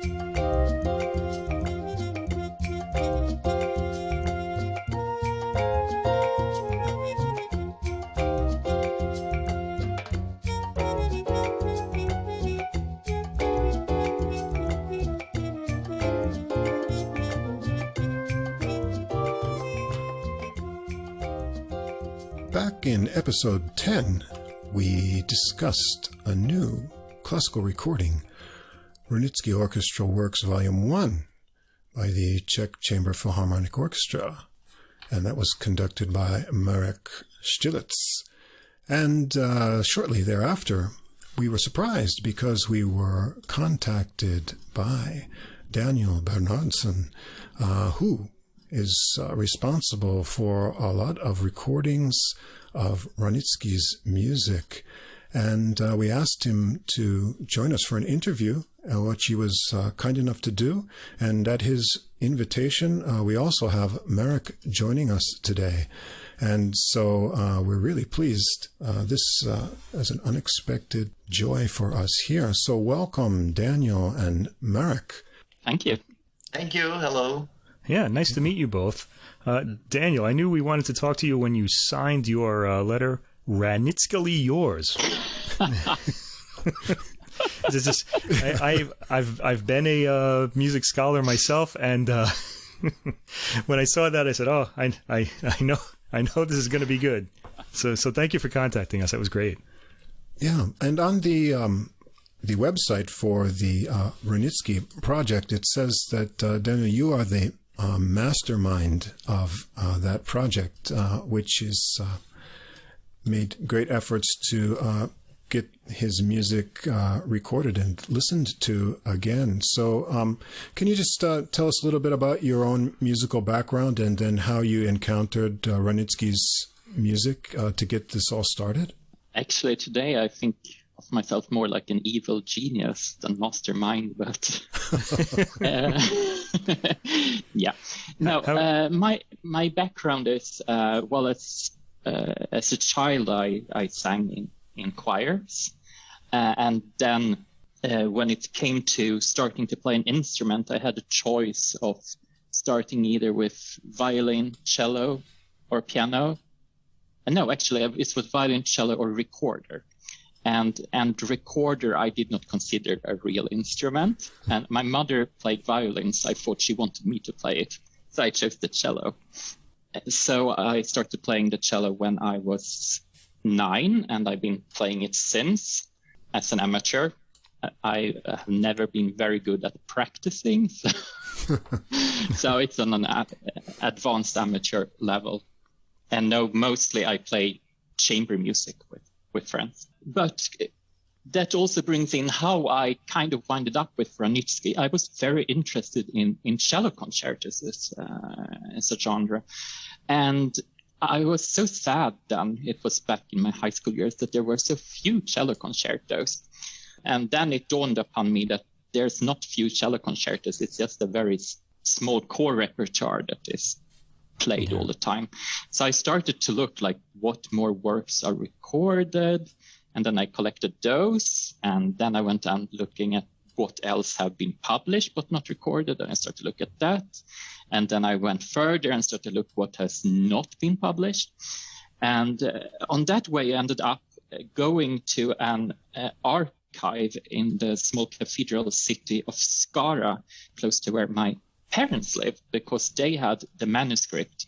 Back in episode 10, we discussed a new classical recording, Wranitzky Orchestral Works Volume 1 by the Czech Chamber Philharmonic Orchestra, and that was conducted by Marek Štilec. And shortly thereafter, we were surprised because we were contacted by Daniel Bernhardsson, who is responsible for a lot of recordings of Wranitzky's music. And we asked him to join us for an interview, which he was kind enough to do. And at his invitation, we also have Marek joining us today. And so we're really pleased. This is an unexpected joy for us here. So welcome, Daniel and Marek. Thank you. Thank you. Hello. Yeah, nice to meet you both. Daniel, I knew we wanted to talk to you when you signed your letter, Wranitzkcally yours. It's just, I've been a music scholar myself, and when I saw that, I said, "Oh, I know this is going to be good." So thank you for contacting us. That was great. Yeah, and on the website for the Wranitzky Project, it says that Daniel, you are the mastermind of that project, which is made great efforts to get his music recorded and listened to again. So can you just tell us a little bit about your own musical background and then how you encountered Wranitzky's music to get this all started? Actually, today I think of myself more like an evil genius than mastermind, but yeah. No, my background is well, as a child I sang in choirs, and then when it came to starting to play an instrument, I had a choice of starting either with violin, cello, or piano. No, actually, it was violin, cello, or recorder. And recorder I did not consider a real instrument. And my mother played violins. I thought she wanted me to play it. So I chose the cello. So I started playing the cello when I was 9, and I've been playing it since as an amateur. I have never been very good at practicing. So it's on an advanced amateur level. And no, mostly I play chamber music with friends. But that also brings in how I kind of winded up with Wranitzky. I was very interested in cello concertos as a genre. And I was so sad then, it was back in my high school years, that there were so few cello concertos. And then it dawned upon me that there's not few cello concertos, it's just a very small core repertoire that is played all the time. So I started to look like what more works are recorded, and then I collected those, and then I went on looking at what else have been published but not recorded, and I started to look at that. And then I went further and started to look what has not been published. And on that way I ended up going to an archive in the small cathedral city of Skara, close to where my parents lived, because they had the manuscript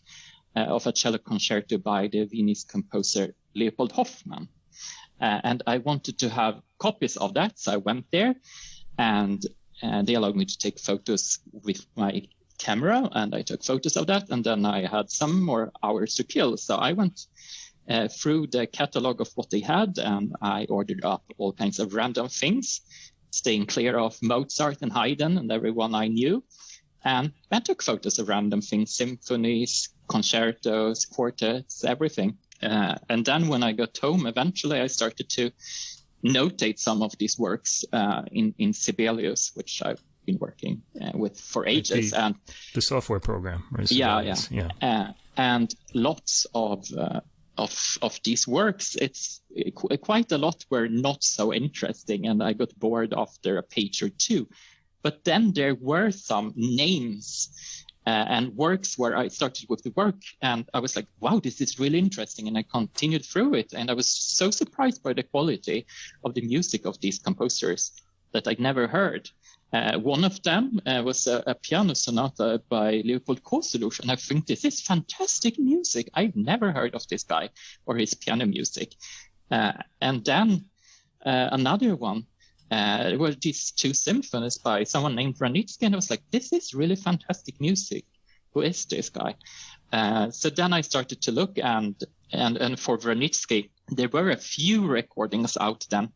of a cello concerto by the Viennese composer Leopold Hoffmann. And I wanted to have copies of that, so I went there, and they allowed me to take photos with my camera, and I took photos of that, and then I had some more hours to kill. So I went through the catalog of what they had, and I ordered up all kinds of random things, staying clear of Mozart and Haydn and everyone I knew. And I took photos of random things, symphonies, concertos, quartets, everything. And then when I got home, eventually I started to notate some of these works in Sibelius, which I've been working with for ages. The software program. Right? Yeah. And lots of these works, it's quite a lot were not so interesting, and I got bored after a page or two. But then there were some names and works where I started with the work, and I was like, wow, this is really interesting. And I continued through it. And I was so surprised by the quality of the music of these composers that I'd never heard. One of them was a piano sonata by Leopold Kozeluch, and I think this is fantastic music. I've never heard of this guy or his piano music. And then another one, there were these two symphonies by someone named Wranitzky, and I was like, this is really fantastic music. Who is this guy? So then I started to look, and for Wranitzky, there were a few recordings out then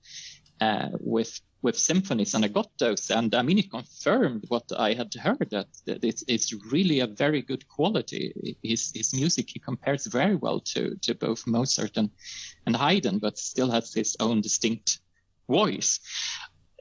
with symphonies, and I got those, and I mean, it confirmed what I had heard, that it's really a very good quality. His music, he compares very well to both Mozart and Haydn, but still has his own distinct voice.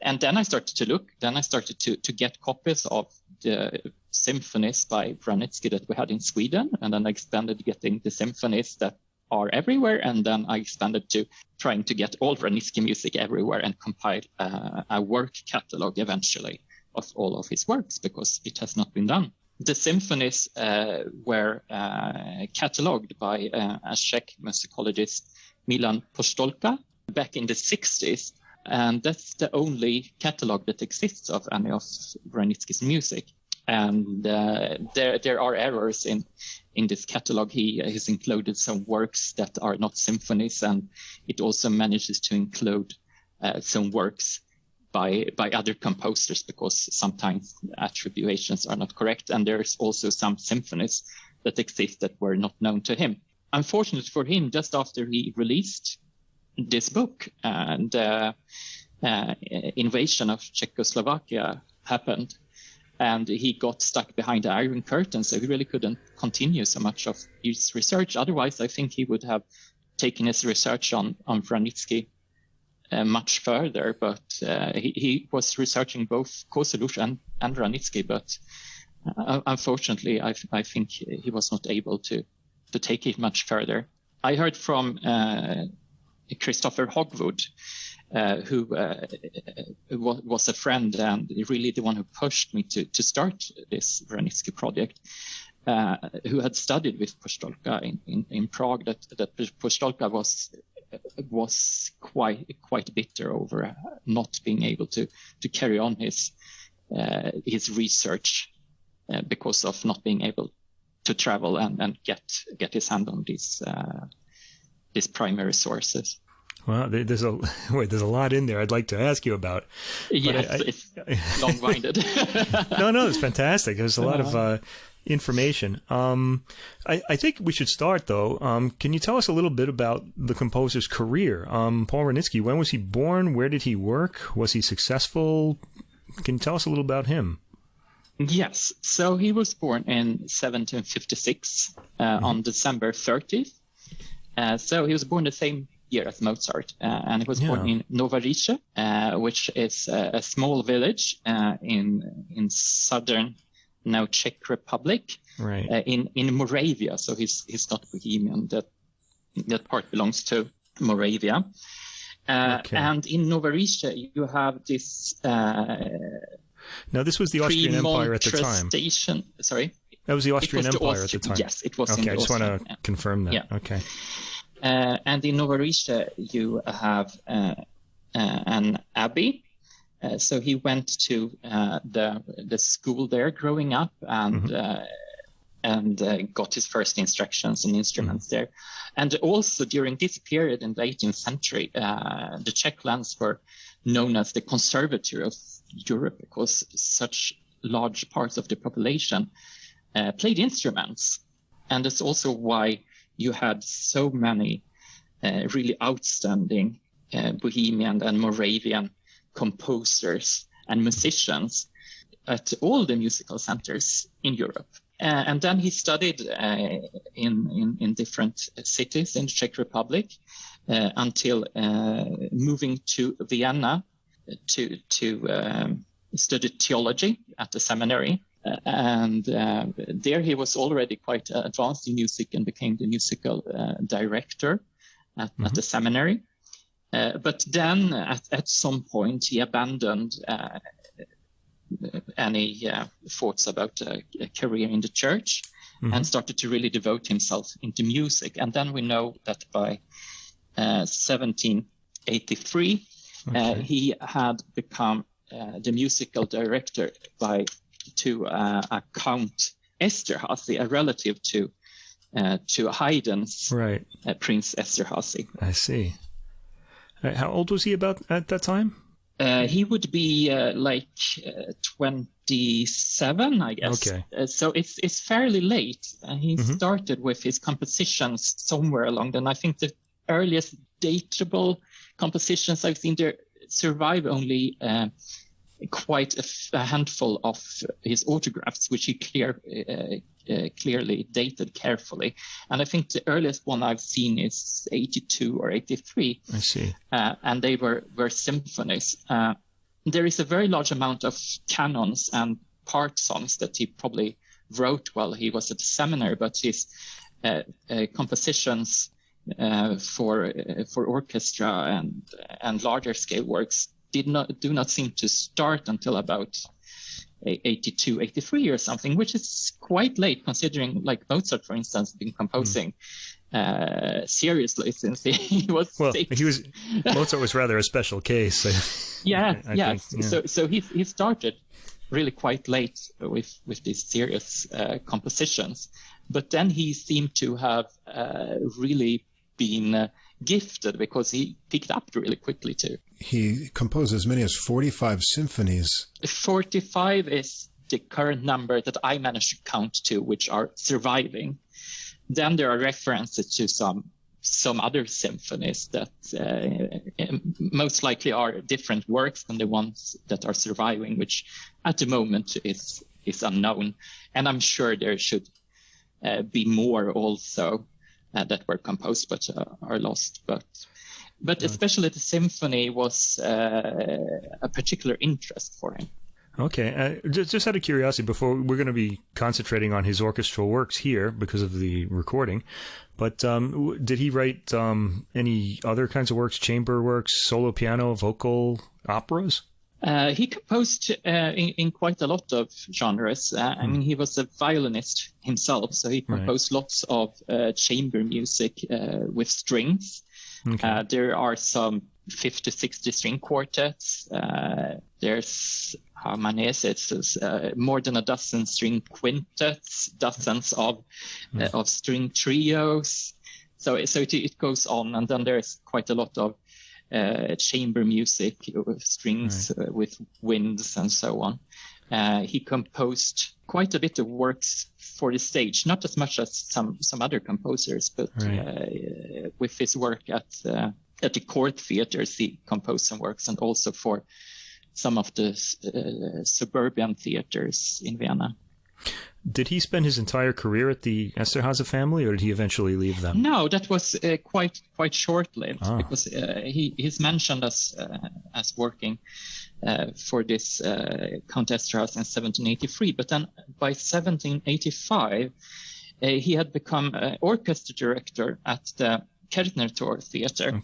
And then I started to look, then I started to get copies of the symphonies by Wranitzky that we had in Sweden, and then I expanded getting the symphonies that are everywhere, and then I expanded to trying to get all Wranitzky music everywhere and compile a work catalog eventually of all of his works, because it has not been done. The symphonies were cataloged by a Czech musicologist, Milan Postolka, back in the 60s, and that's the only catalog that exists of any of Wranitzky's music. And there are errors in this catalog. He has included some works that are not symphonies, and it also manages to include some works by other composers, because sometimes attributions are not correct. And there's also some symphonies that exist that were not known to him. Unfortunately for him, just after he released this book, and invasion of Czechoslovakia happened, and he got stuck behind the Iron Curtain, so he really couldn't continue so much of his research. Otherwise, I think he would have taken his research on Wranitzky much further, but he was researching both Kozeluch and Wranitzky, but unfortunately, I think he was not able to take it much further. I heard from Christopher Hogwood, who was a friend and really the one who pushed me to start this Wranitzky project, who had studied with Postolka in Prague, that Postolka was quite bitter over not being able to carry on his research because of not being able to travel and get his hand on these primary sources. Well, there's a lot in there I'd like to ask you about. Yes, it's long-winded. No, it's fantastic. There's a lot of information. I think we should start, though. Can you tell us a little bit about the composer's career? Paul Wranitzky, when was he born? Where did he work? Was he successful? Can you tell us a little about him? Yes. So he was born in 1756 on December 30th. So he was born the same year as Mozart, and he was born in Novarice, which is a small village in southern now Czech Republic, right? In Moravia. So he's not Bohemian. That part belongs to Moravia. Okay. And in Novarice, you have this. Now, this was the Austrian Empire at the time. Station. Sorry. That was the Austrian Empire at the time. Yes, it was. Okay, I just want to confirm that. Yeah. Okay. And in Novarice, you have an abbey. So he went to the school there growing up, and got his first instructions and instruments there. And also during this period in the 18th century, the Czech lands were known as the conservatory of Europe, because such large parts of the population played instruments. And that's also why you had so many really outstanding Bohemian and Moravian composers and musicians at all the musical centers in Europe. And then he studied in different cities in the Czech Republic until moving to Vienna to study theology at the seminary. And there he was already quite advanced in music and became the musical director at the seminary. But then at some point he abandoned any thoughts about a career in the church, and started to really devote himself into music. And then we know that by 1783, he had become the musical director to Count Esterhazy, a relative to Haydn's Prince Esterhazy. I see. How old was he about at that time? He would be 27, I guess. Okay. So it's fairly late. He started with his compositions somewhere along then. I think the earliest datable compositions I've seen there survive only quite a handful of his autographs, which he clearly dated carefully. And I think the earliest one I've seen is 82 or 83. I see. And they were symphonies. There is a very large amount of canons and part songs that he probably wrote while he was at the seminary, but his compositions for orchestra and larger scale works do not seem to start until about 82, 83 or something, which is quite late considering, like Mozart, for instance, been composing seriously since he was 6. Mozart was rather a special case. I think. So he started really quite late with these serious compositions, but then he seemed to have really been gifted because he picked up really quickly too. He composed as many as 45 symphonies. 45 is the current number that I managed to count to, which are surviving. Then there are references to some other symphonies that most likely are different works than the ones that are surviving, which at the moment is unknown. And I'm sure there should be more also that were composed but are lost. But especially the symphony was a particular interest for him. Okay. Just out of curiosity, before we're going to be concentrating on his orchestral works here because of the recording, but did he write any other kinds of works, chamber works, solo piano, vocal, operas? He composed in quite a lot of genres. I mean, he was a violinist himself, so he composed lots of chamber music with strings. Okay. There are some 50, 60 string quartets. There's, how many is it? More than a dozen string quintets, dozens of string trios. So it goes on, and then there's quite a lot of chamber music with strings with winds and so on. He composed quite a bit of works for the stage, not as much as some other composers, but with his work at the court theaters, he composed some works, and also for some of the suburban theaters in Vienna. Did he spend his entire career at the Esterhazy family, or did he eventually leave them? No, that was quite short-lived, because he's mentioned as working for this Count Esterhazy in 1783. But then by 1785, he had become orchestra director at the Kärntner Theater,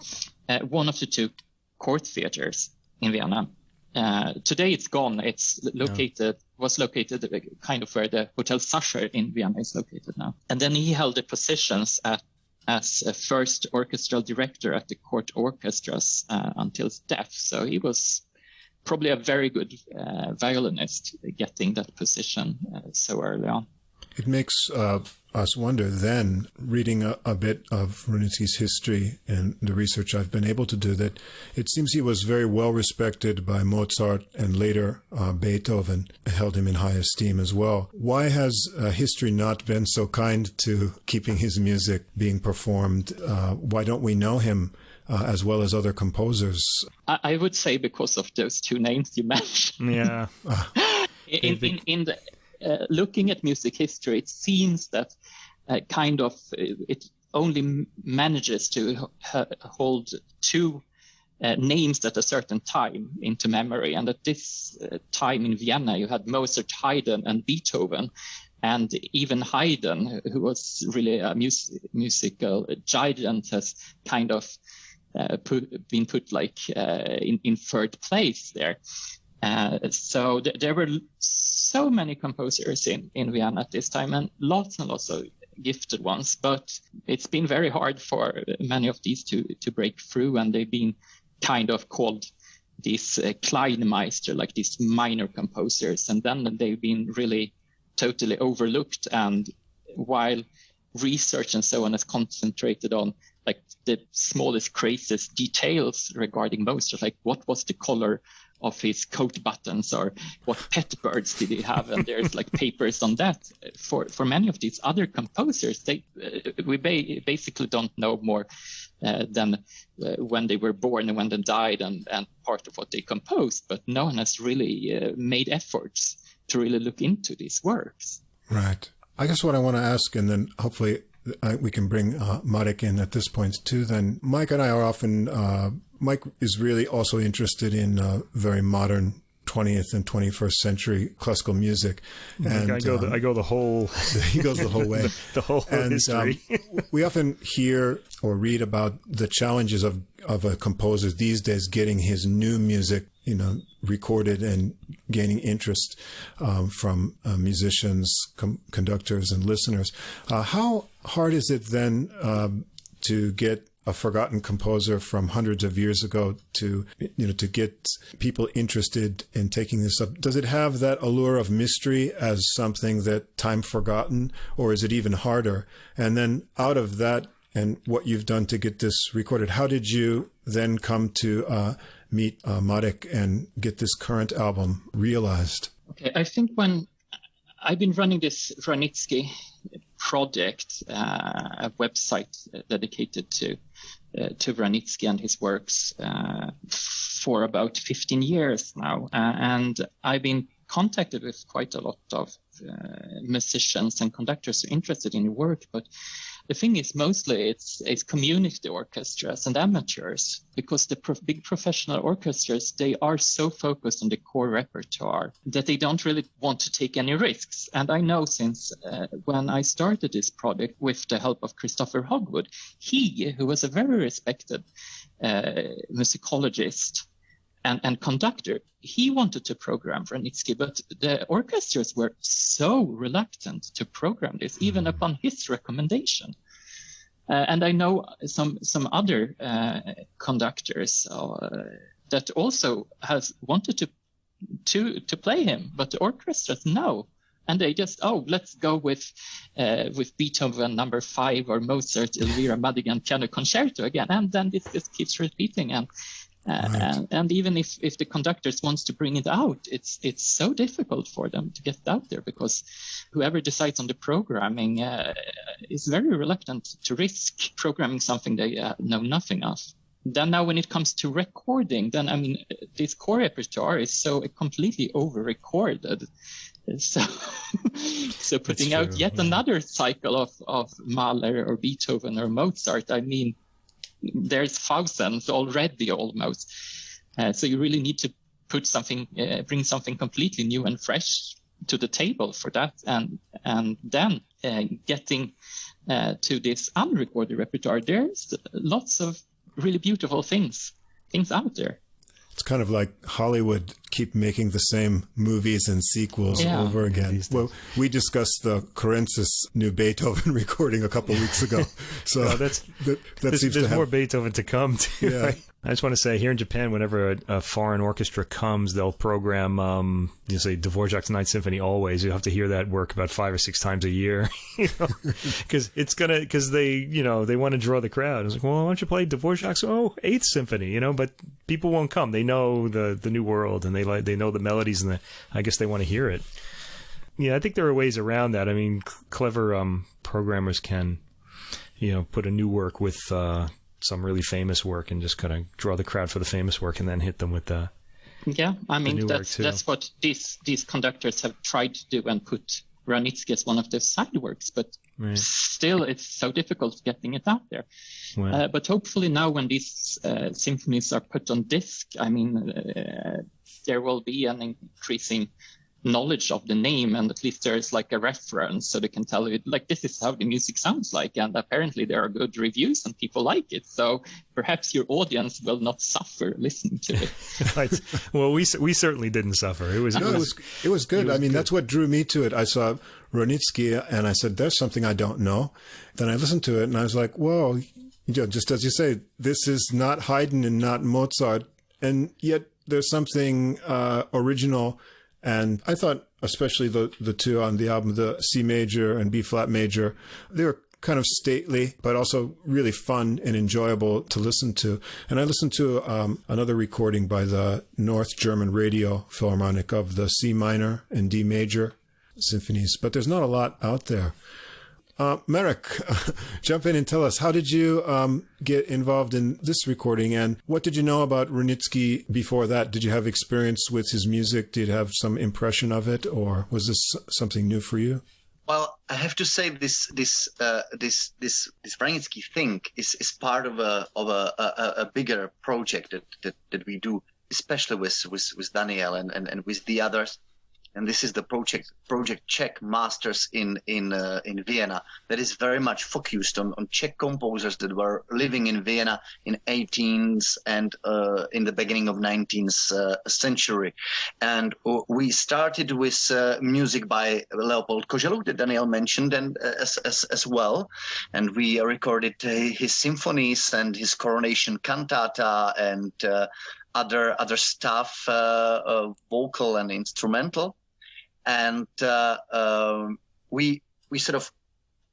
one of the two court theaters in Vienna. Today it's gone. It's was located kind of where the Hotel Sacher in Vienna is located now. And then he held the positions as a first orchestral director at the court orchestras until his death. So he was probably a very good violinist getting that position so early on. It makes us wonder then, reading a bit of Wranitzky's history and the research I've been able to do, that it seems he was very well respected by Mozart, and later Beethoven held him in high esteem as well. Why has history not been so kind to keeping his music being performed? Why don't we know him as well as other composers? I would say because of those two names you mentioned. Yeah. In the looking at music history, it seems that it only manages to hold two names at a certain time into memory. And at this time in Vienna, you had Mozart, Haydn, and Beethoven. And even Haydn, who was really a musical giant, has kind of been put like in third place there. So there were so many composers in Vienna at this time, and lots of gifted ones. But it's been very hard for many of these to break through, and they've been kind of called these Kleinmeister, like these minor composers, and then they've been really totally overlooked. And while research and so on is concentrated on like the smallest, craziest details regarding Mozart, like what was the color of his coat buttons, or what pet birds did he have, and there's like papers on that. For many of these other composers, we basically don't know more than when they were born and when they died, and part of what they composed, but no one has really made efforts to really look into these works. Right. I guess what I want to ask, and then hopefully we can bring Marek in at this point too, then Mike and I are often, Mike is really also interested in very modern 20th and 21st century classical music. And I go the whole... he goes the whole way. the whole history. We often hear or read about the challenges of a composer these days getting his new music, recorded and gaining interest from musicians, conductors, and listeners. How hard is it then to get a forgotten composer from hundreds of years ago to get people interested in taking this up? Does it have that allure of mystery as something that time forgotten, or is it even harder? And then out of that and what you've done to get this recorded, how did you then come to meet Marek and get this current album realized? Okay, I think when I've been running this Wranitzky Project, a website dedicated to Wranitzky and his works for about 15 years now. And I've been contacted with quite a lot of musicians and conductors interested in the work. But the thing is, mostly it's community orchestras and amateurs, because the big professional orchestras, they are so focused on the core repertoire that they don't really want to take any risks. And I know since when I started this project with the help of Christopher Hogwood, who was a very respected musicologist and conductor, he wanted to program Wranitzky, but the orchestras were so reluctant to program this, even upon his recommendation. And I know some other conductors that also has wanted to play him, but the orchestras no, and they just let's go with Beethoven number 5 or Mozart Elvira Madigan Piano Concerto again, and then this just keeps repeating. And even if the conductors wants to bring it out, it's so difficult for them to get it out there, because whoever decides on the programming is very reluctant to risk programming something they know nothing of. Then now when it comes to recording, then I mean this core repertoire is so completely over-recorded. So putting out yet another cycle of Mahler or Beethoven or Mozart, I mean, there's thousands already almost. So you really need to put something, bring something completely new and fresh to the table for that. And then getting to this unrecorded repertoire, there's lots of really beautiful things out there. It's kind of like Hollywood keep making the same movies and sequels over again. Well, we discussed the Korensis new Beethoven recording a couple of weeks ago. So there's seems to have more Beethoven to come too. Yeah. Right? I just want to say, here in Japan, whenever a foreign orchestra comes, they'll program, say Dvorak's Ninth Symphony always. You have to hear that work about 5 or 6 times a year, because they want to draw the crowd. It's like, well, why don't you play Dvorak's 8th Symphony, but people won't come. They know the new world, and they know the melodies, and I guess they want to hear it. Yeah, I think there are ways around that. I mean, clever programmers can, put a new work with some really famous work and just kind of draw the crowd for the famous work, and then hit them with the that's what these conductors have tried to do, and put Wranitzky as one of their side works, but still it's so difficult getting it out there. Wow. But hopefully now when these symphonies are put on disc, I mean, there will be an increasing knowledge of the name, and at least there's like a reference so they can tell you like this is how the music sounds like, and apparently there are good reviews and people like it, so perhaps your audience will not suffer listening to it. Right. Well, we certainly didn't suffer. It was good. I mean, that's what drew me to it. I saw Wranitzky and I said, there's something I don't know. Then I listened to it and I was like, whoa, just as you say, this is not Haydn and not Mozart, and yet there's something original. And I thought, especially the two on the album, the C major and B flat major, they were kind of stately, but also really fun and enjoyable to listen to. And I listened to another recording by the North German Radio Philharmonic of the C minor and D major symphonies, but there's not a lot out there. Marek, jump in and tell us, how did you get involved in this recording, and what did you know about Wranitzky before that? Did you have experience with his music? Did you have some impression of it, or was this something new for you? Well, I have to say this Wranitzky thing is part of a bigger project that we do, especially with Daniel and with the others. And this is the project Czech Masters in Vienna, that is very much focused on Czech composers that were living in Vienna in 18th and in the beginning of 19th century. And we started with music by Leopold Koželuch that Daniel mentioned, and as well. And we recorded his symphonies and his coronation cantata and other stuff, vocal and instrumental. And we sort of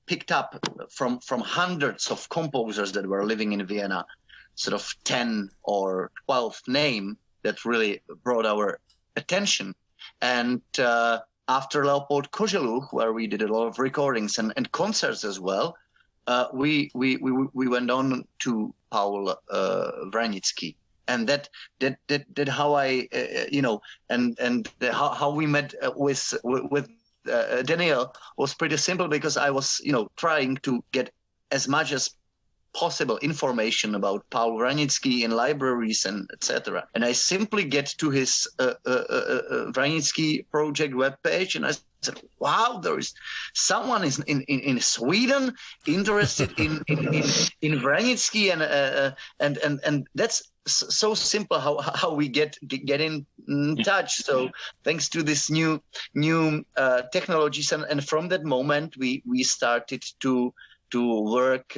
picked up from hundreds of composers that were living in Vienna, sort of 10 or 12 name that really brought our attention. And after Leopold Koželuch, where we did a lot of recordings and concerts as well, we went on to Paul Wranitzky. And that how I and how we met with Daniel was pretty simple, because I was trying to get as much as possible information about Paul Wranitzky in libraries and etc. And I simply get to his Wranitzky Project webpage, and I said, "Wow, there is someone in Sweden interested in Wranitzky," and that's so simple how we get in touch. So thanks to this new technologies, and from that moment we started to work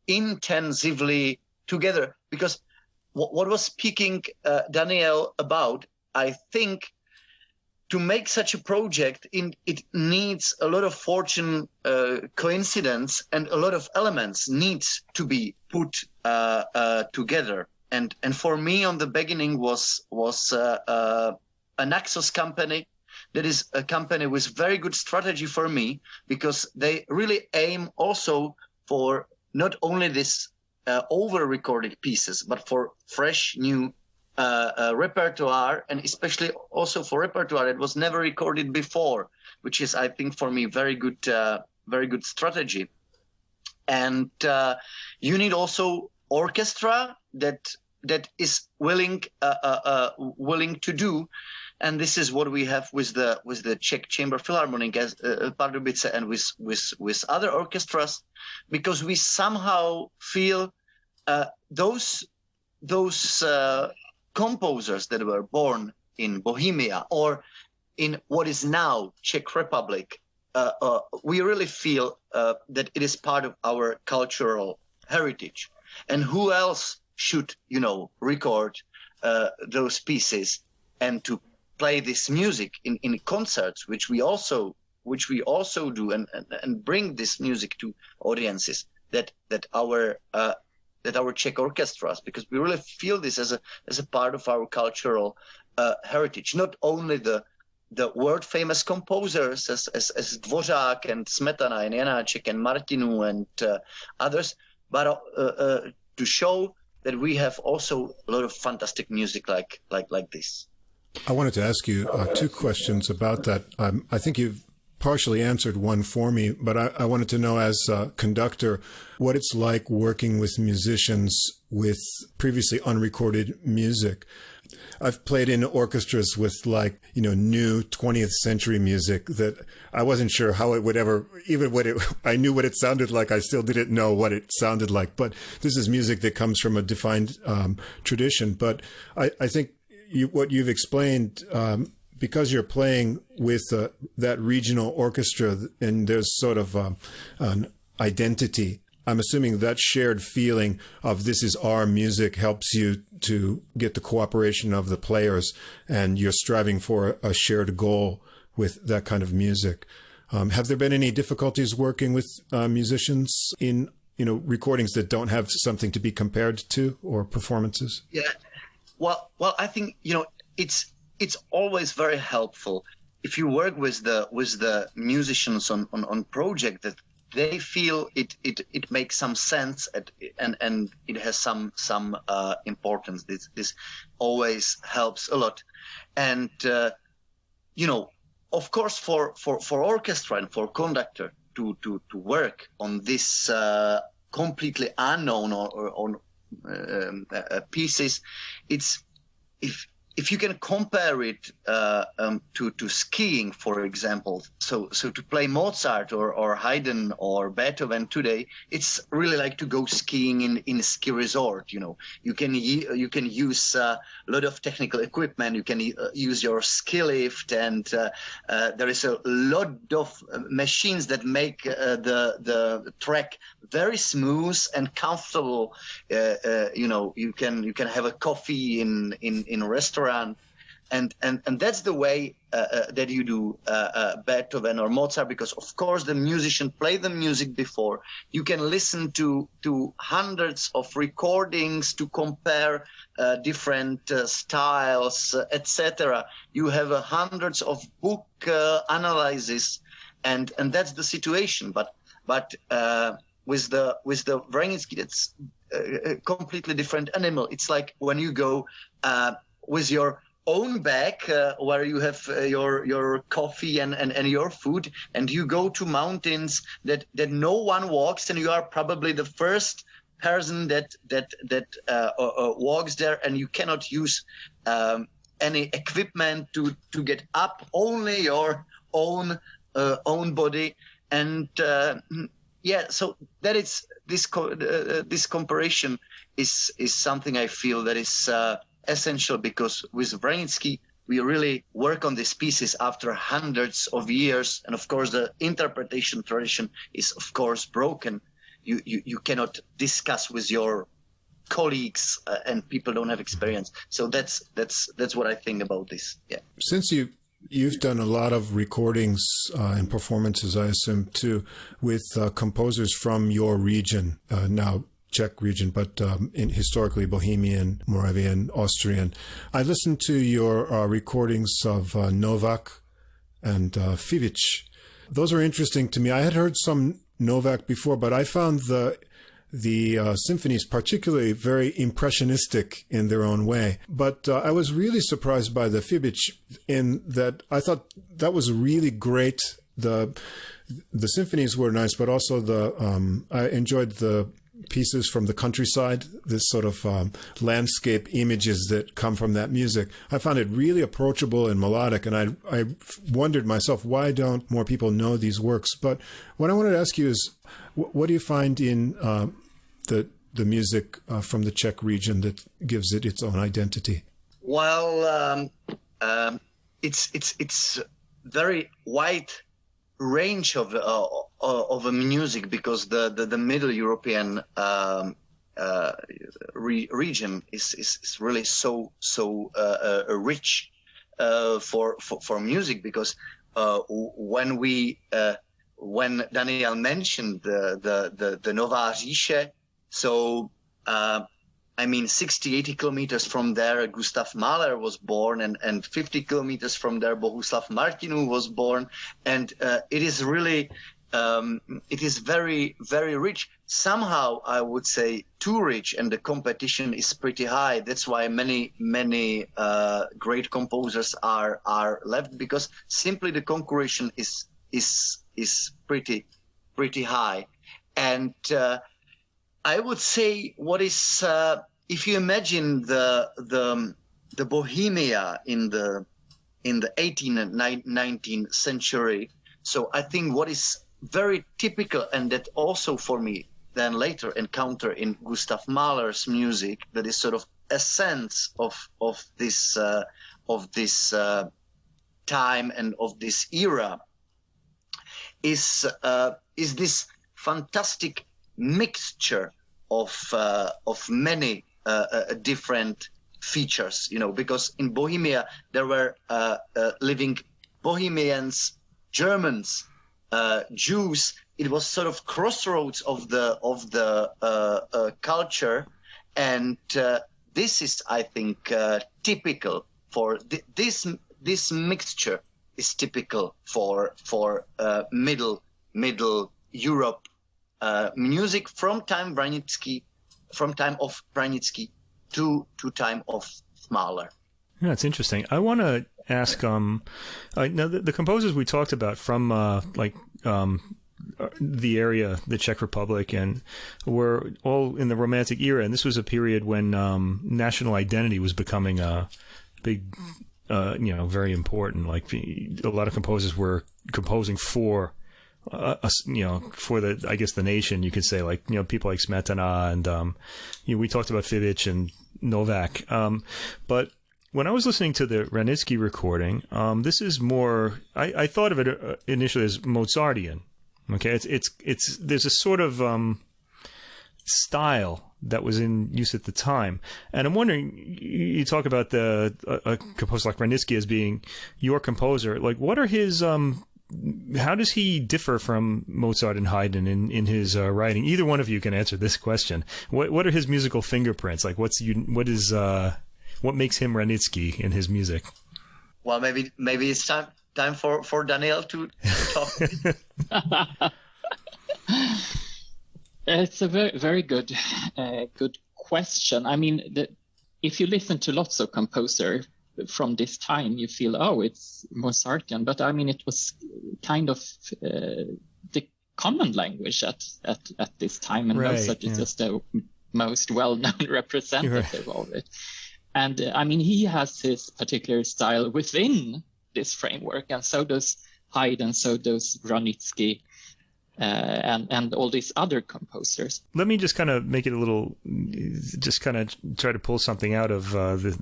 intensively together, because what was speaking Daniel about, I think, to make such a project, it needs a lot of fortune, coincidence, and a lot of elements needs to be put together. And for me, on the beginning was a Naxos company. That is a company with very good strategy for me, because they really aim also for not only this over-recorded pieces, but for fresh new repertoire, and especially also for repertoire that was never recorded before, which is, I think, for me, very good strategy. And you need also orchestra that is willing to do. And this is what we have with the Czech Chamber Philharmonic as Pardubice, and with other orchestras, because we somehow feel those composers that were born in Bohemia or in what is now Czech Republic, we really feel that it is part of our cultural heritage. And who else should record those pieces and to play this music in concerts, which we also do, and bring this music to audiences that our Czech orchestras, because we really feel this as a part of our cultural heritage. Not only the world famous composers as Dvořák and Smetana and Janáček and Martinu and others, but to show that we have also a lot of fantastic music like this. I wanted to ask you two questions about that. I think you've partially answered one for me, but I wanted to know, as a conductor, what it's like working with musicians with previously unrecorded music. I've played in orchestras with new 20th century music that I wasn't sure how it would ever, I knew what it sounded like. I still didn't know what it sounded like. But this is music that comes from a defined tradition. But I think what you've explained, because you're playing with that regional orchestra and there's sort of an identity, I'm assuming that shared feeling of this is our music helps you to get the cooperation of the players, and you're striving for a shared goal with that kind of music. Have there been any difficulties working with musicians in recordings that don't have something to be compared to, or performances? Yeah, well, I think it's always very helpful if you work with the musicians on project that they feel it makes some sense and it has some importance. This always helps a lot, and of course for orchestra and for conductor to work on this completely unknown or pieces, it's if you can compare it to skiing, for example, so to play Mozart or Haydn or Beethoven today, it's really like to go skiing in a ski resort. You can use a lot of technical equipment. You can use your ski lift, and there is a lot of machines that make the track very smooth and comfortable. You can have a coffee in a restaurant. And that's the way that you do Beethoven or Mozart, because of course the musician played the music before. You can listen to hundreds of recordings to compare different styles, etc. You have hundreds of book analyses, and that's the situation. But with the Wranitzky, it's a completely different animal. It's like when you go with your own bag where you have your coffee and your food, and you go to mountains that no one walks, and you are probably the first person that walks there, and you cannot use any equipment to get up, only your own body. And so that is this comparison is something I feel that is essential, because with Wranitzky we really work on these pieces after hundreds of years, and of course the interpretation tradition is of course broken. You cannot discuss with your colleagues and people don't have experience. So that's what I think about this. Yeah. Since you've done a lot of recordings and performances, I assume too, with composers from your region, now Czech region, but historically Bohemian, Moravian-Austrian. I listened to your recordings of Novak and Fibic. Those are interesting to me. I had heard some Novak before, but I found the symphonies particularly very impressionistic in their own way. But I was really surprised by the Fibic in that I thought that was really great. The symphonies were nice, but also I enjoyed the pieces from the countryside, this sort of landscape images that come from that music. I found it really approachable and melodic, and I wondered myself, why don't more people know these works? But what I wanted to ask you is, what do you find in the music from the Czech region that gives it its own identity? Well, it's very wide range of a music, because the Middle European region is really so rich for music, because when Daniel mentioned the Nová Říše, so 60-80 kilometers from there, Gustav Mahler was born, and 50 kilometers from there, Bohuslav Martinu was born, and it is really, it is very, very rich. Somehow, I would say too rich, and the competition is pretty high. That's why many great composers are left, because simply the concurrence is pretty high, and I would say what is if you imagine the the Bohemia in the 18th and 19th century. So I think what is very typical, and that also for me then later encounter in Gustav Mahler's music, that is sort of a sense of this time and of this era, is this fantastic mixture of many different features, because in Bohemia there were living Bohemians, Germans, Jews. It was sort of crossroads of the culture, and this is, I think, typical for this mixture is typical for middle Europe music from time of Wranitzky to time of Mahler. Yeah, it's interesting. I want to ask, now the composers we talked about from the area, the Czech Republic, and were all in the Romantic era, and this was a period when national identity was becoming a big, very important. Like a lot of composers were composing for for the nation, you could say, like, people like Smetana and, we talked about Fibic and Novak. But when I was listening to the Wranitzky recording, this is more, I thought of it initially as Mozartian. Okay. It's there's a sort of, style that was in use at the time. And I'm wondering, you talk about a composer like Wranitzky as being your composer. Like, what are his, how does he differ from Mozart and Haydn in his writing? Either one of you can answer this question. What are his musical fingerprints? Like, what makes him Wranitzky in his music? Well, maybe it's time for Daniel to talk. It's a very, very good question. I mean, if you listen to lots of composers from this time, you feel, it's Mozartian. But I mean, it was kind of the common language at this time, and Mozart is just the most well-known representative of it. And I mean, he has his particular style within this framework, and so does Haydn, so does Wranitzky, and all these other composers. Let me just kind of make it a little, just kind of try to pull something out of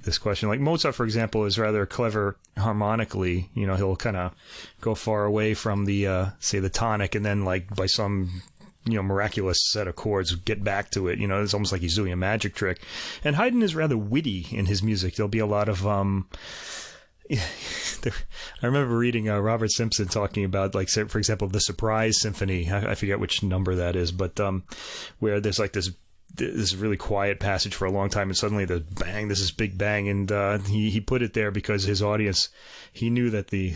this question. Like Mozart, for example, is rather clever harmonically. He'll kind of go far away from the, say, the tonic, and then like by some, miraculous set of chords, get back to it. It's almost like he's doing a magic trick. And Haydn is rather witty in his music. There'll be a lot of, I remember reading Robert Simpson talking about, like, for example, the Surprise Symphony. I forget which number that is, but where there's like this really quiet passage for a long time, and suddenly the bang, this is big bang, and he put it there because his audience, he knew that the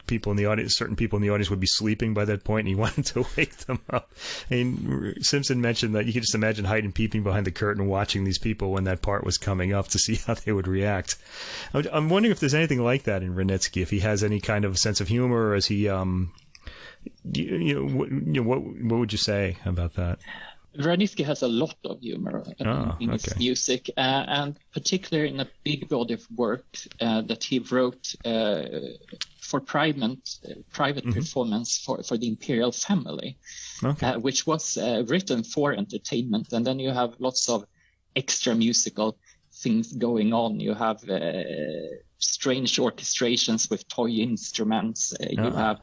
people in the audience, certain people in the audience would be sleeping by that point, and he wanted to wake them up. And Simpson mentioned that you could just imagine Haydn peeping behind the curtain, watching these people when that part was coming up to see how they would react. I'm wondering if there's anything like that in Wranitzky, if he has any kind of sense of humor, or is he, what would you say about that? Wranitzky has a lot of humor in his music, and particularly in a big body of work that he wrote for private performance for the imperial family, which was written for entertainment. And then you have lots of extra musical things going on. You have strange orchestrations with toy instruments. You have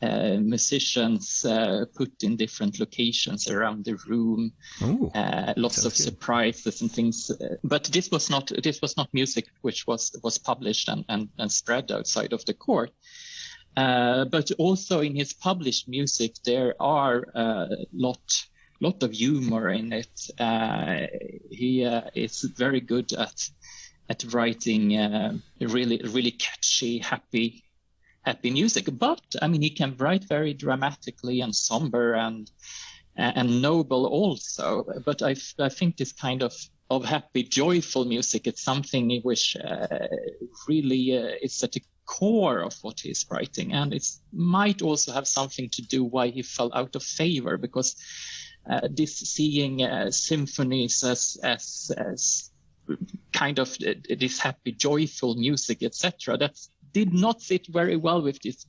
musicians put in different locations around the room. Lots of surprises and things. But this was not music which was published and spread outside of the court. But also in his published music, there are lot of humor in it. He is very good at writing really catchy, happy music. But I mean, he can write very dramatically and somber and noble also. But I think this kind of happy, joyful music, it's something which really is at the core of what he's writing, and it might also have something to do why he fell out of favor, because this seeing symphonies as kind of this happy, joyful music, etc. That did not sit very well with this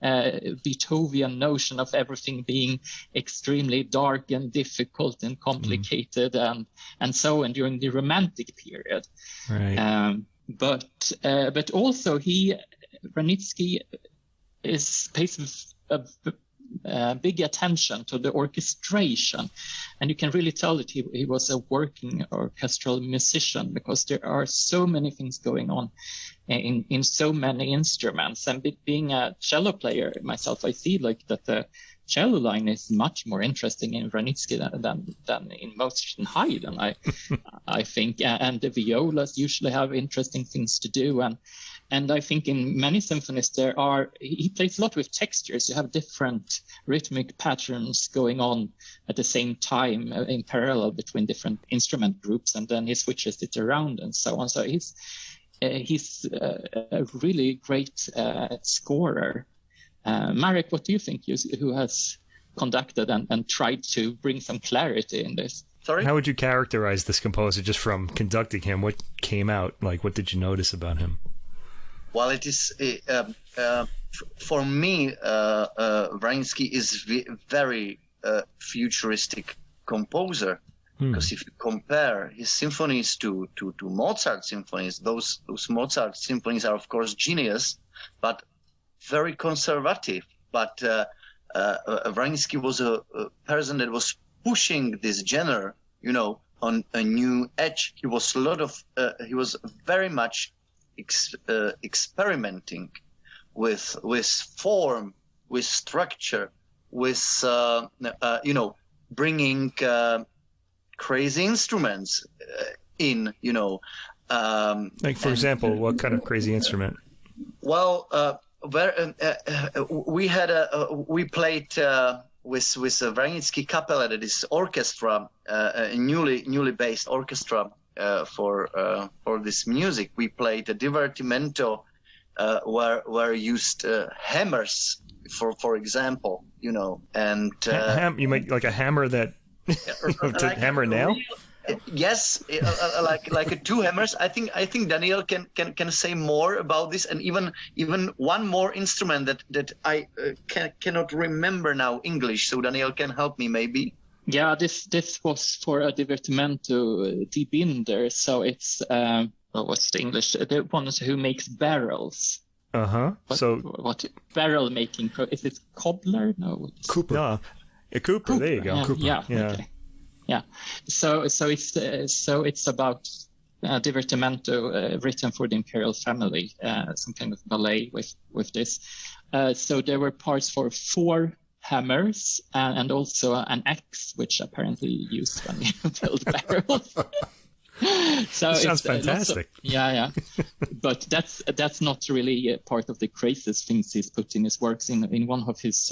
Beethoven notion of everything being extremely dark and difficult and complicated and so on during the Romantic period. Right. But also Wranitzky pays big attention to the orchestration, and you can really tell that he was a working orchestral musician, because there are so many things going on in so many instruments. And being a cello player myself, I see like that the cello line is much more interesting in Wranitzky than in Mozart and Haydn, I think. And the violas usually have interesting things to do. And I think in many symphonies he plays a lot with textures. You have different rhythmic patterns going on at the same time in parallel between different instrument groups, and then he switches it around and so on. So he's a really great scorer. Marek, what do you think, who has conducted and tried to bring some clarity in this? Sorry? How would you characterize this composer just from conducting him? What came out? Like, what did you notice about him? Well, it is for me, Wranitzky is very futuristic composer. Because if you compare his symphonies to Mozart symphonies, those Mozart symphonies are of course genius, but very conservative. But Wranitzky was a person that was pushing this genre, on a new edge. He was very much experimenting with form, with structure, with bringing crazy instruments in, like, for example, what kind of crazy instrument? Well, we played with Wranitzky Kapelle, that is orchestra, a newly based orchestra for this music. We played a divertimento where used hammers, for example, and you make like a hammer that to hammer a nail. Yes, like two hammers. I think Daniel can say more about this, and even one more instrument that I cannot remember now English. So Daniel can help me maybe. Yeah, this was for a divertimento di Binder. So it's what's the English? The one who makes barrels. So what barrel making? Is it cobbler? No, Cooper. No. A Cooper. There you go. Yeah, Cooper. Yeah. Okay. Yeah. So it's about divertimento written for the imperial family, some kind of ballet with this. So there were parts for 4 hammers and also an axe, which apparently you use when you build barrels. So it sounds fantastic. Yeah. But that's not really part of the craziest things he's put in his works. In one of his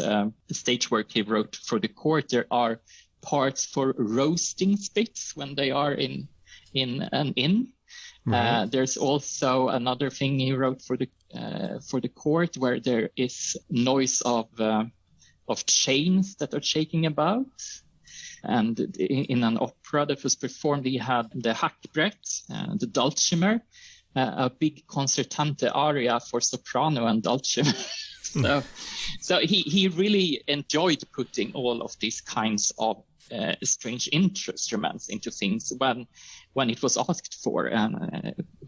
stage work he wrote for the court, there are parts for roasting spits when they are in an inn. Right. There's also another thing he wrote for the court where there is noise of chains that are shaking about. And in an opera that was performed, he had the Hackbrett, the Dulcimer, a big concertante aria for soprano and Dulcimer. So he really enjoyed putting all of these kinds of strange instruments into things when it was asked for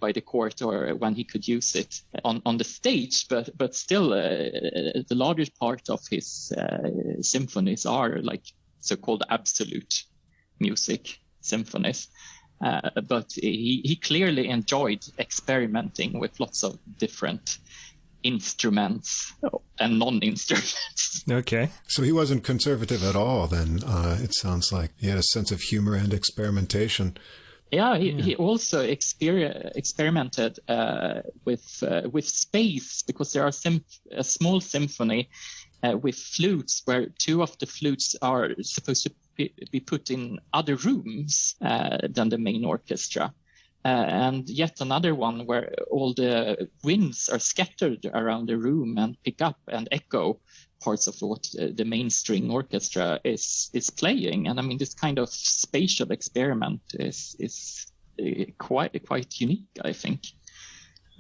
by the court, or when he could use it on the stage. But still, the largest part of his symphonies are like so-called absolute music symphonies. But he clearly enjoyed experimenting with lots of different instruments and non-instruments. Okay. So he wasn't conservative at all then, it sounds like. He had a sense of humor and experimentation. Yeah, he also experimented with space, because there are a small symphony with flutes where 2 of the flutes are supposed to be put in other rooms than the main orchestra. And yet another one where all the winds are scattered around the room and pick up and echo parts of what the main string orchestra is playing. And I mean, this kind of spatial experiment is quite unique, I think.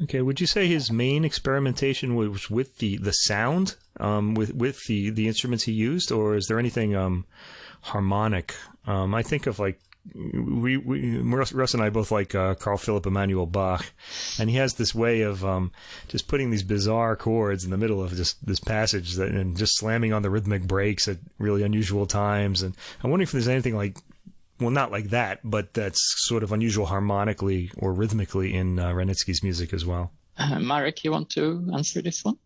Okay, would you say his main experimentation was with the sound, with the instruments he used, or is there anything harmonic? I think of like Russ and I both like Carl Philipp Emanuel Bach, and he has this way of just putting these bizarre chords in the middle of just this passage and just slamming on the rhythmic breaks at really unusual times. And I'm wondering if there's anything like, well, not like that, but that's sort of unusual harmonically or rhythmically in Wranitzky's music as well. Marek, you want to answer this one?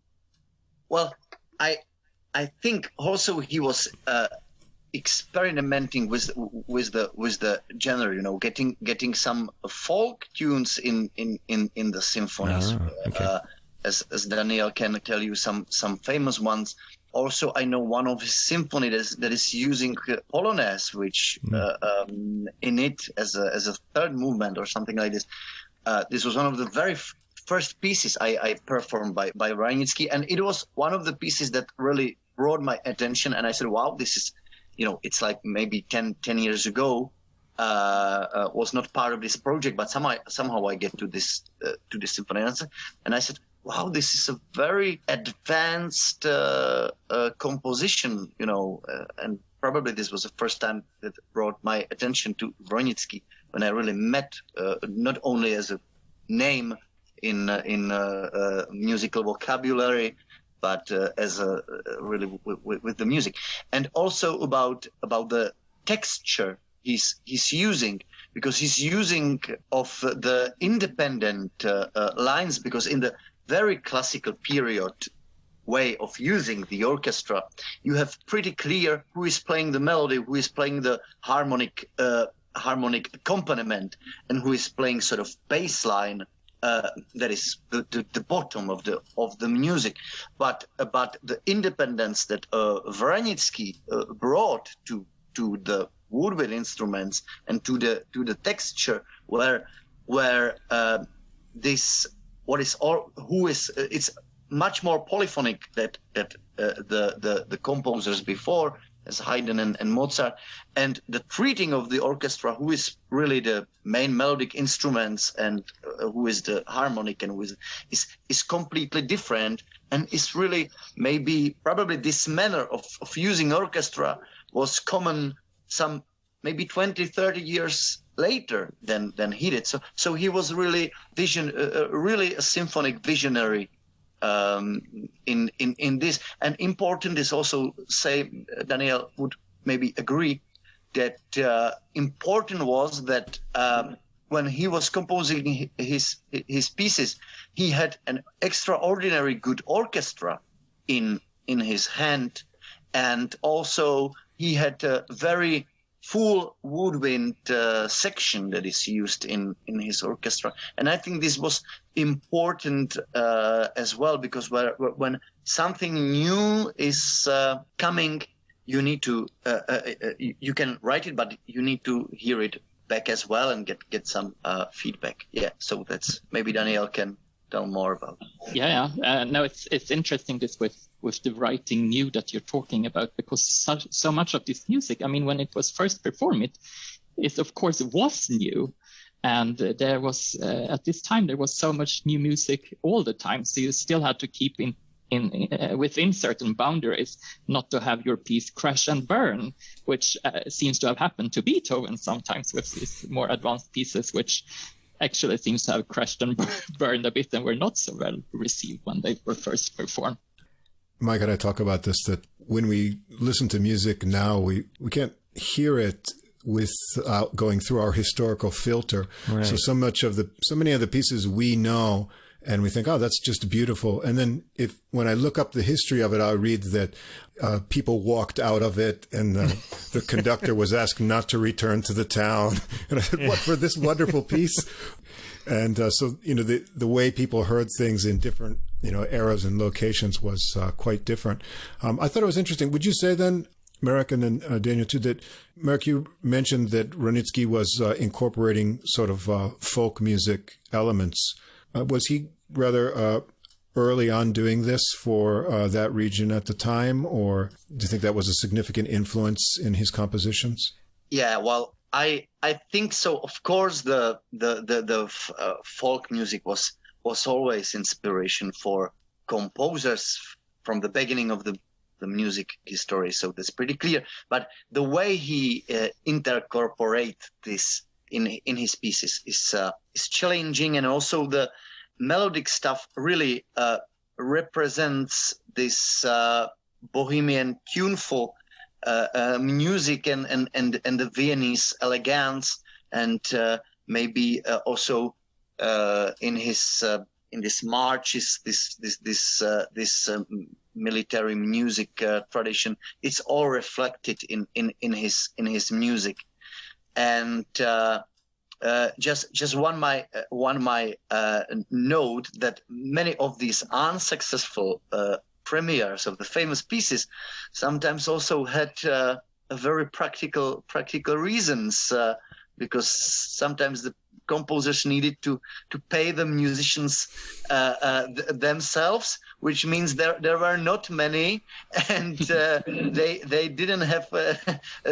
Well, I think also he was experimenting with the genre, getting some folk tunes in the symphonies. Okay. As Daniel can tell you some famous ones. Also, I know one of his symphonies that is using Polonaise, which in it as a third movement or something like this. This was one of the very first pieces I performed by Wranitzky, and it was one of the pieces that really brought my attention. And I said, "Wow, this is, it's like maybe 10 years ago." Was not part of this project, but somehow I get to this symphony, and I said, wow, this is a very advanced composition, and probably this was the first time that brought my attention to Wranitzky, when I really met, not only as a name in musical vocabulary, but as really with the music, and also about the texture he's using, because he's using of the independent lines, because in the very classical period way of using the orchestra, you have pretty clear who is playing the melody, who is playing the harmonic accompaniment, and who is playing sort of bass line, that is the bottom of the music. But the independence that Wranitzky brought to the woodwind instruments and to the texture, where this it's much more polyphonic that the composers before, as Haydn and Mozart, and the treating of the orchestra, who is really the main melodic instruments and who is the harmonic and who is completely different, and is really probably this manner of using orchestra was common some maybe 20, 30 years later than he did. So he was really really a symphonic visionary in this. And important is also, say, Daniel would maybe agree, that important was that when he was composing his pieces, he had an extraordinary good orchestra in his hand, and also he had a very full woodwind section that is used in his orchestra. And I think this was important as well, because when something new is coming, you need to you can write it, but you need to hear it back as well and get some feedback. Yeah, so that's, maybe Daniel can tell more about. Yeah. No, it's interesting this with the writing new that you're talking about, because so much of this music, I mean, when it was first performed, it of course was new, and there was at this time there was so much new music all the time, so you still had to keep in within certain boundaries, not to have your piece crash and burn, which seems to have happened to Beethoven sometimes with these more advanced pieces, which actually seems to have crashed and burned a bit and were not so well received when they were first performed. Mike and I talk about this, that when we listen to music now, we can't hear it without going through our historical filter. Right. So so many of the pieces we know, and we think, oh, that's just beautiful. And then when I look up the history of it, I read that people walked out of it, and the conductor was asked not to return to the town. And I said, what, for this wonderful piece? And so, the way people heard things in different, eras and locations was quite different. I thought it was interesting. Would you say then, Marek and Daniel too, that, Marek, you mentioned that Wranitzky was incorporating sort of folk music elements. Was he rather early on doing this for that region at the time, or do you think that was a significant influence in his compositions? Yeah, well, I think so. Of course, the folk music was always inspiration for composers from the beginning of the music history. So that's pretty clear. But the way he incorporate this in his pieces is challenging, and also the melodic stuff really represents this bohemian tuneful music and the Viennese elegance, and maybe also in this marches, this military music tradition. It's all reflected in his music, and just one my note that many of these unsuccessful premieres of the famous pieces sometimes also had a very practical reasons, because sometimes the composers needed to pay the musicians themselves, which means there were not many, and they didn't have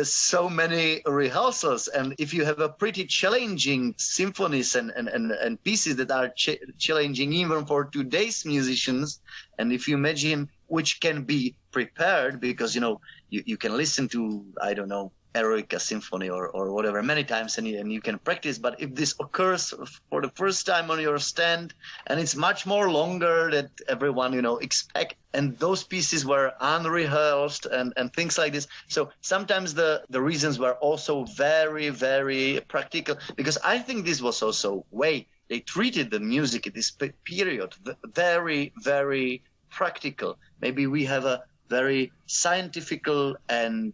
so many rehearsals. And if you have a pretty challenging symphonies and pieces that are challenging even for today's musicians, and if you imagine which can be prepared, because you can listen to, I don't know, Eroica Symphony or whatever many times, and you can practice. But if this occurs for the first time on your stand, and it's much more longer that everyone expect, and those pieces were unrehearsed and things like this. So sometimes the reasons were also very, very practical, because I think this was also way they treated the music at this period very, very practical. Maybe we have a very scientific and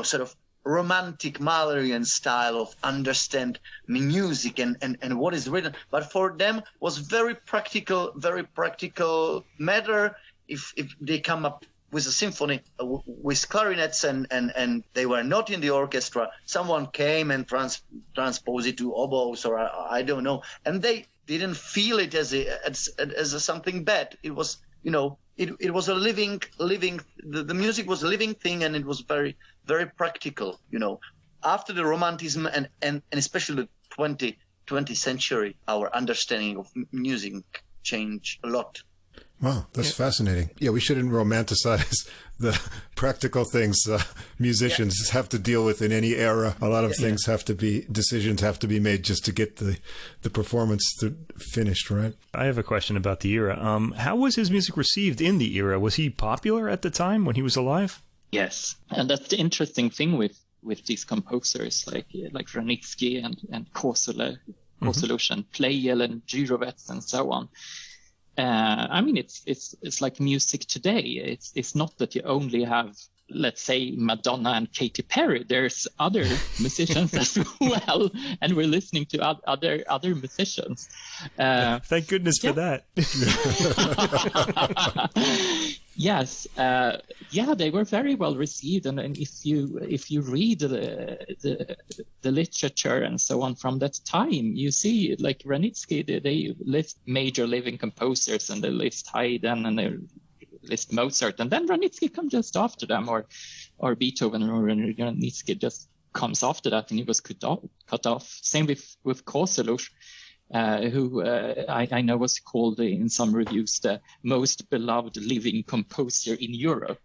sort of romantic Mahlerian style of understand music and what is written. But for them was very practical matter. If they come up with a symphony with clarinets and they were not in the orchestra, someone came and transposed it to oboes or I don't know, and they didn't feel it as something bad. It was it was a living the music was a living thing, and it was very, very practical. After the Romanticism and especially the 20th century, our understanding of music changed a lot. Wow, that's fascinating. Yeah, we shouldn't romanticize the practical things musicians have to deal with in any era. A lot of things decisions have to be made just to get the performance finished, right? I have a question about the era. How was his music received in the era? Was he popular at the time when he was alive? Yes, and that's the interesting thing with these composers like Wranitzky and Kosulev and Pleyel and Jurovets and so on. I mean, it's like music today. It's not that you only have, let's say, Madonna and Katy Perry. There's other musicians as well, and we're listening to other musicians. Thank goodness for that. Yes, they were very well received, and if you read the literature and so on from that time, you see like Wranitzky, they list major living composers, and they list Haydn, and they list Mozart, and then Wranitzky comes just after them, or Beethoven, or Wranitzky just comes after that, and he was cut off. Same with Kosulev. Who I know was called in some reviews the most beloved living composer in Europe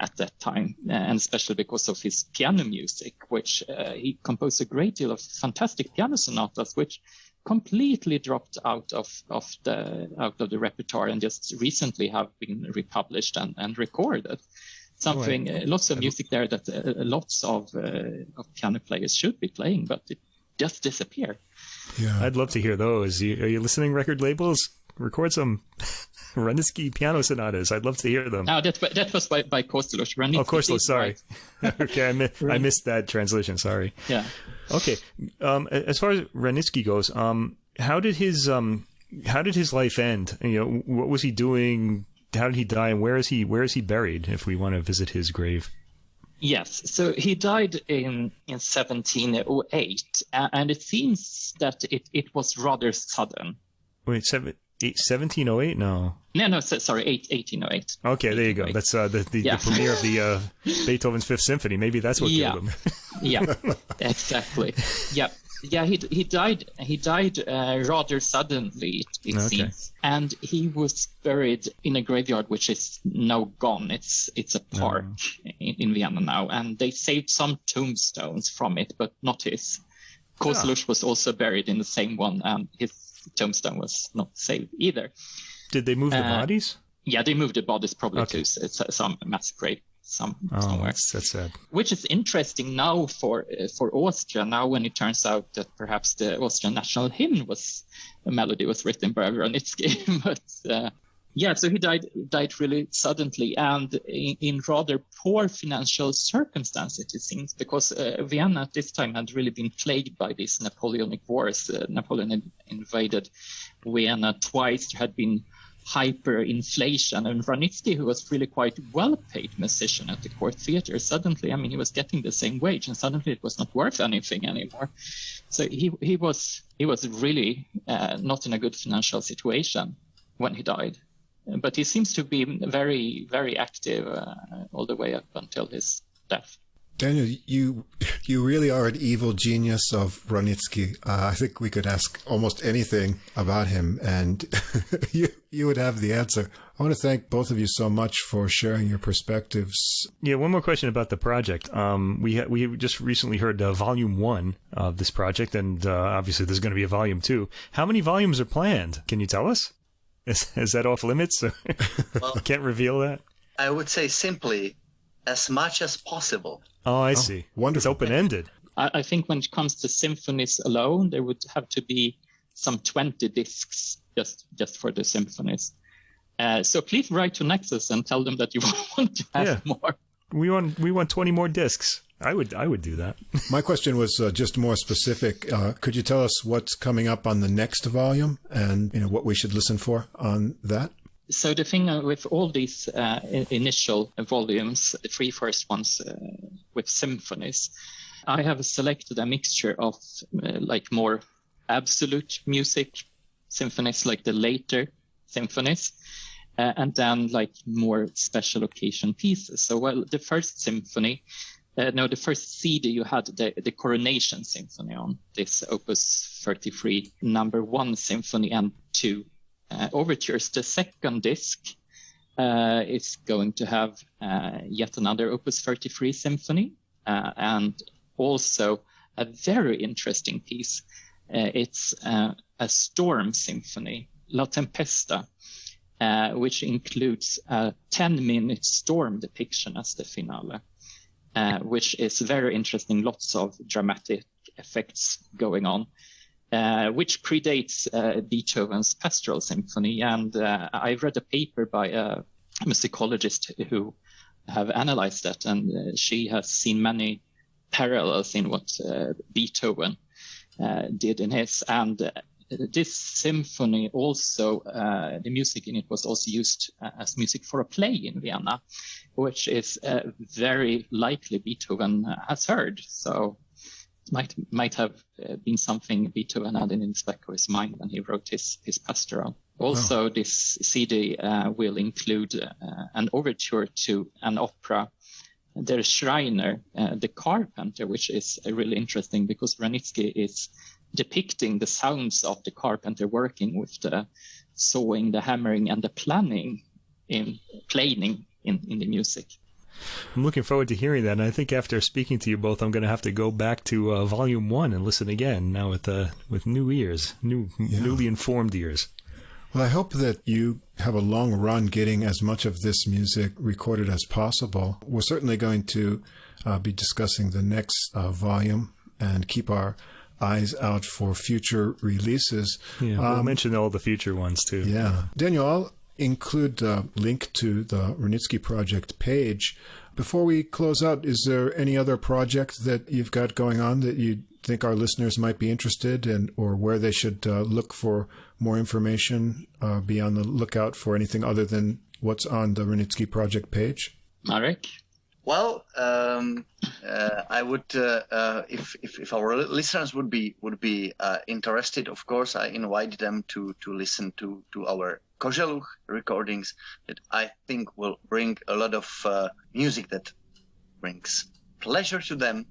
at that time, and especially because of his piano music, which he composed a great deal of fantastic piano sonatas, which completely dropped out of the repertoire and just recently have been republished and recorded. Lots of music there that lots of piano players should be playing, but it just disappeared. Yeah, I'd love to hear those. Are you listening, record labels? Record some Wranitzky piano sonatas. I'd love to hear them. No, that was by Kosulev. Oh, Kosulev, sorry. Right. Okay, I missed that translation. Sorry. Yeah. Okay. As far as Wranitzky goes, how did his life end? What was he doing? How did he die? And where is he buried? If we want to visit his grave. Yes, so he died in 1708, and it seems that it was rather sudden. Wait, 1708? No. No, sorry, 1808. Okay, there you go. That's the premiere of the Beethoven's Fifth Symphony. Maybe that's what killed him. Yeah, exactly. Yeah. Yeah, he died. He died rather suddenly, it seems, and he was buried in a graveyard which is now gone. It's a park in Vienna now, and they saved some tombstones from it, but not his. Kozeluch was also buried in the same one, and his tombstone was not saved either. Did they move the bodies? Yeah, they moved the bodies probably to some mass grave. Somewhere. That's sad. Which is interesting now for Austria. Now, when it turns out that perhaps the Austrian national hymn melody was written by Wranitzky, but so he died really suddenly and in rather poor financial circumstances, it seems, because Vienna at this time had really been plagued by these Napoleonic wars. Napoleon had invaded Vienna twice. There had been hyperinflation, and Wranitzky, who was really quite well-paid musician at the court theater, suddenly, he was getting the same wage, and suddenly it was not worth anything anymore. So he was really not in a good financial situation when he died, but he seems to be very, very active all the way up until his death. Daniel, you really are an evil genius of Wranitzky. I think we could ask almost anything about him, and you would have the answer. I want to thank both of you so much for sharing your perspectives. Yeah, one more question about the project. We just recently heard Volume 1 of this project, and obviously there's going to be a Volume 2. How many volumes are planned? Can you tell us? Is that off limits? Well, can't reveal that? I would say simply, as much as possible. Oh, I see. Wonderful. It's open-ended. I think when it comes to symphonies alone, there would have to be some 20 discs just for the symphonies. So please write to Naxos and tell them that you want to have more. We want 20 more discs. I would do that. My question was just more specific. Could you tell us what's coming up on the next volume and what we should listen for on that? So the thing with all these initial volumes, the 3 first ones with symphonies, I have selected a mixture of more absolute music symphonies, like the later symphonies, and then more special occasion pieces. So the first symphony, the first CD you had the Coronation Symphony on, this Opus 33, number 1 symphony and 2 overtures. The second disc is going to have yet another Opus 33 symphony and also a very interesting piece. It's a storm symphony, La Tempesta, which includes a 10-minute storm depiction as the finale, which is very interesting, lots of dramatic effects going on. Which predates Beethoven's Pastoral Symphony. And I read a paper by a musicologist who have analyzed that, and she has seen many parallels in what Beethoven did in his. And this symphony also, the music in it was also used as music for a play in Vienna, which is very likely Beethoven has heard. So might have been something Beethoven had in his back of his mind when he wrote his pastoral. Also, this CD will include an overture to an opera, Der Schreiner, the Carpenter, which is really interesting because Wranitzky is depicting the sounds of the carpenter working with the sawing, the hammering, and the planing in the music. I'm looking forward to hearing that, and I think after speaking to you both, I'm going to have to go back to Volume 1 and listen again, now with new ears, newly informed ears. Well, I hope that you have a long run getting as much of this music recorded as possible. We're certainly going to be discussing the next volume and keep our eyes out for future releases. Yeah, we'll mention all the future ones, too. Yeah. Daniel, I'll include a link to the Wranitzky Project page. Before we close out, is there any other project that you've got going on that you think our listeners might be interested in, or where they should look for more information, be on the lookout for anything other than what's on the Wranitzky Project page? Marek? Well, I would, if our listeners would be interested, of course, I invite them to listen to our Kozeluch recordings that I think will bring a lot of music that brings pleasure to them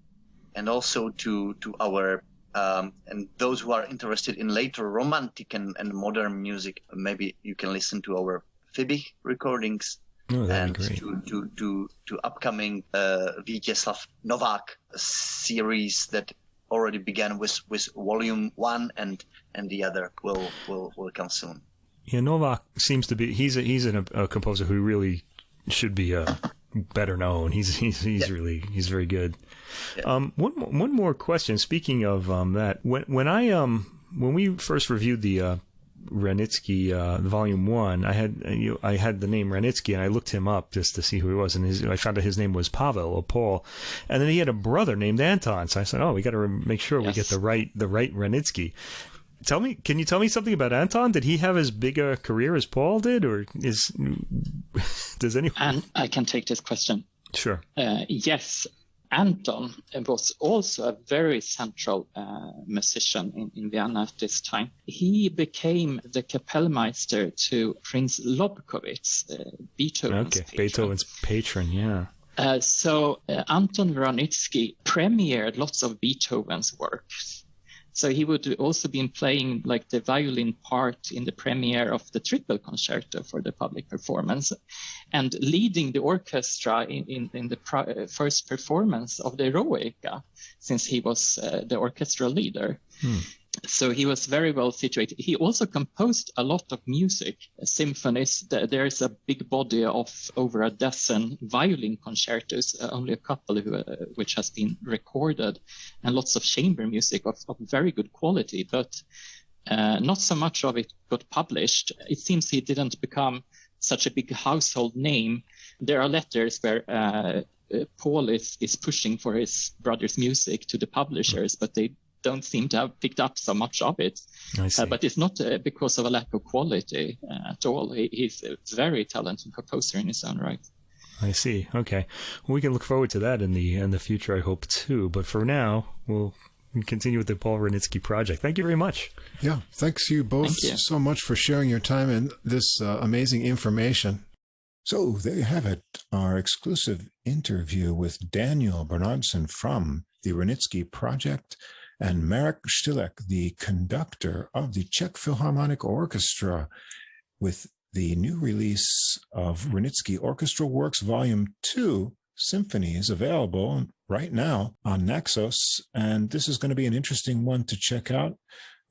and also to our and those who are interested in later romantic and modern music, maybe you can listen to our Fibi recordings. Oh, that'd And be great. to upcoming Vítězslav Novák series that already began with volume 1, and the other will come soon. Yeah, Novak seems to be he's a composer who really should be better known. He's very good. Yeah. One more question. Speaking of that, when we first reviewed the Wranitzky Volume 1, I had the name Wranitzky, and I looked him up just to see who he was, and I found out his name was Pavel or Paul, and then he had a brother named Anton. So I said, we got to make sure we get the right Wranitzky. Can you tell me something about Anton? Did he have as big a career as Paul did, or does anyone? And I can take this question. Sure. Yes. Anton was also a very central musician in Vienna at this time. He became the Kapellmeister to Prince Lobkowitz, Beethoven's patron. Beethoven's patron, yeah. So Anton Wranitzky premiered lots of Beethoven's works. So he would also be playing like the violin part in the premiere of the Triple Concerto for the public performance, and leading the orchestra in the first performance of the Eroica, since he was the orchestral leader. So he was very well situated. He also composed a lot of music, symphonies. There is a big body of over a dozen violin concertos, only a couple which has been recorded, and lots of chamber music of very good quality, but not so much of it got published. It seems he didn't become such a big household name. There are letters where Paul is pushing for his brother's music to the publishers, but they don't seem to have picked up so much of it. I see. But it's not because of a lack of quality at all. He's a very talented composer in his own right. I see. Okay. Well, we can look forward to that in the future, I hope, too. But for now, we'll continue with the Paul Wranitzky Project. Thank you very much. Yeah. Thanks you both so much for sharing your time and this amazing information. So there you have it, our exclusive interview with Daniel Bernhardsson from the Wranitzky Project, and Marek Štilec, the conductor of the Czech Philharmonic Orchestra, with the new release of Wranitzky Orchestral Works Volume 2 Symphonies available right now on Naxos. And this is going to be an interesting one to check out.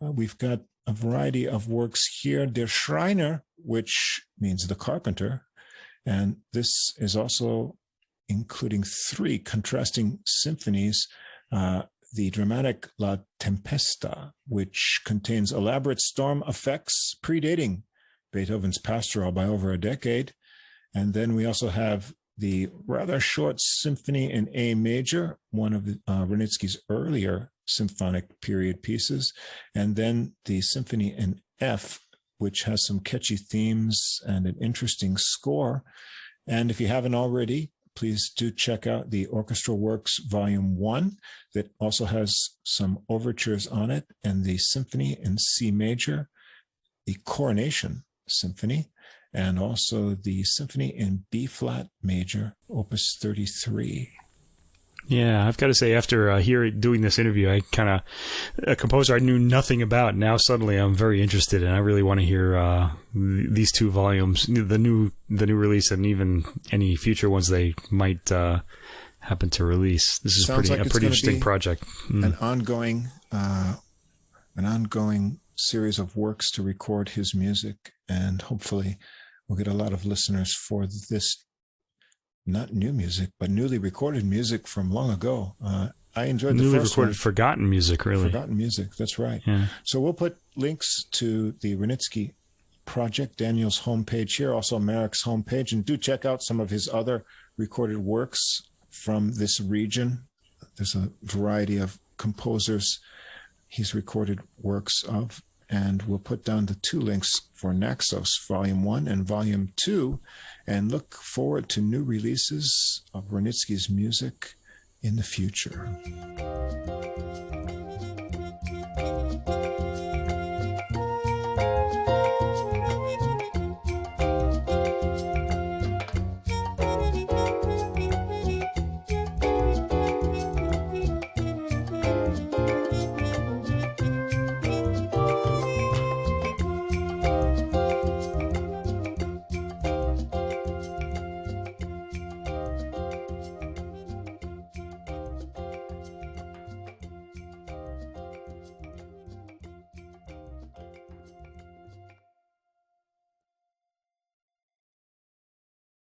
We've got a variety of works here. Der Schreiner, which means the carpenter. And this is also including 3 contrasting symphonies. The dramatic La Tempesta, which contains elaborate storm effects predating Beethoven's Pastoral by over a decade. And then we also have the rather short symphony in A major, one of Wranitzky's earlier symphonic period pieces. And then the symphony in F, which has some catchy themes and an interesting score. And if you haven't already, please do check out the Orchestral Works Volume 1 that also has some overtures on it, and the symphony in C major, the Coronation Symphony, and also the symphony in B flat major, Opus 33. Yeah, I've got to say, after doing this interview, a composer I knew nothing about. Now suddenly I'm very interested, and I really want to hear these 2 volumes, the new release, and even any future ones they might happen to release. This is a pretty interesting project. An ongoing series of works to record his music, and hopefully we'll get a lot of listeners for this. Not new music, but newly recorded music from long ago. I enjoyed the newly first recorded one. forgotten music, really. Forgotten music, that's right. Yeah. So we'll put links to the Wranitzky Project, Daniel's homepage here, also Marek's homepage, and do check out some of his other recorded works from this region. There's a variety of composers he's recorded works of, and we'll put down the 2 links for Naxos, Volume 1 and Volume 2, and look forward to new releases of Wranitzky's music in the future.